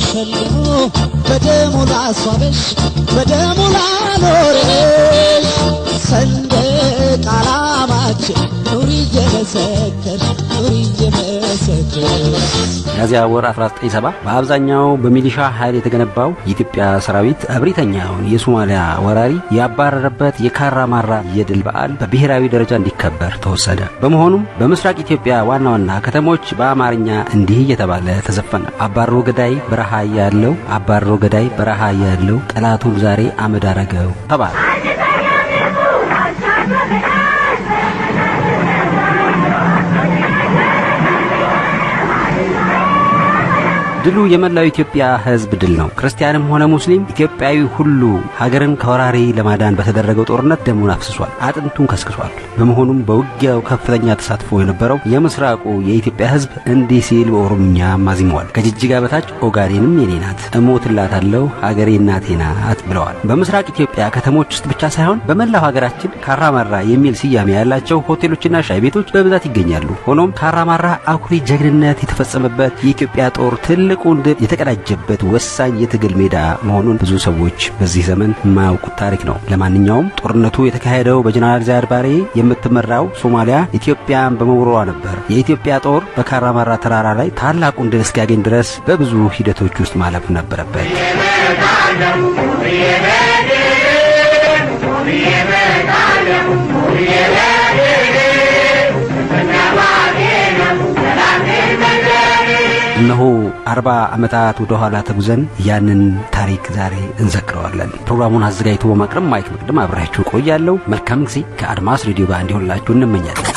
ሸልሞ በደሙ ላስዋበሽ በደሙ ላኖረሽ ሰንደቅ ዓላማችን ኑሪ እየመሰከር ኑሪ እየመሰከር። ሚያዝያ ወር 1970 በአብዛኛው በሚሊሻ ኃይል የተገነባው የኢትዮጵያ ሰራዊት እብሪተኛውን የሶማሊያ ወራሪ ያባረረበት የካራማራ የድል በዓል በብሔራዊ ደረጃ እንዲከበር ተወሰደ። በመሆኑም በምስራቅ ኢትዮጵያ ዋና ዋና ከተሞች በአማርኛ እንዲህ እየተባለ ተዘፈነ። አባሮ ገዳይ በረሃ ያለው አባሮ ገዳይ በረሃ ያለው ጠላቱን ዛሬ አመድ አረገው ተባለ። ድሉ የመላው ኢትዮጵያ ሕዝብ ድል ነው። ክርስቲያንም ሆነ ሙስሊም ኢትዮጵያዊ ሁሉ ሀገርን ከወራሪ ለማዳን በተደረገው ጦርነት ደሙን አፍስሷል፣ አጥንቱን ከስክሷል። በመሆኑም በውጊያው ከፍተኛ ተሳትፎ የነበረው የምስራቁ የኢትዮጵያ ሕዝብ እንዲህ ሲል በኦሮምኛ ማዚሟል። ከጅጅጋ በታች ኦጋዴንም የኔ ናት፣ እሞትላታለሁ ሀገሬ እናቴ ናት ብለዋል። በምስራቅ ኢትዮጵያ ከተሞች ውስጥ ብቻ ሳይሆን በመላው ሀገራችን ካራማራ የሚል ስያሜ ያላቸው ሆቴሎችና ሻይ ቤቶች በብዛት ይገኛሉ። ሆኖም ካራማራ አኩሪ ጀግንነት የተፈጸመበት የኢትዮጵያ ጦር ትልቁን ድል የተቀዳጀበት ወሳኝ የትግል ሜዳ መሆኑን ብዙ ሰዎች በዚህ ዘመን የማያውቁት ታሪክ ነው። ለማንኛውም ጦርነቱ የተካሄደው በጀነራል ዚያድ ባሬ የምትመራው ሶማሊያ ኢትዮጵያን በመውረሯ ነበር። የኢትዮጵያ ጦር በካራማራ ተራራ ላይ ታላቁን ድል እስኪያገኝ ድረስ በብዙ ሂደቶች ውስጥ ማለፍ ነበረበት። እነሆ 40 ዓመታት ወደ ኋላ ተጉዘን ያንን ታሪክ ዛሬ እንዘክረዋለን። ፕሮግራሙን አዘጋጅቶ በማቅረብ ማይክ መቅደም አብራችሁ ቆያለሁ። መልካም ጊዜ ከአድማስ ሬዲዮ ጋር እንዲሆንላችሁ እንመኛለን።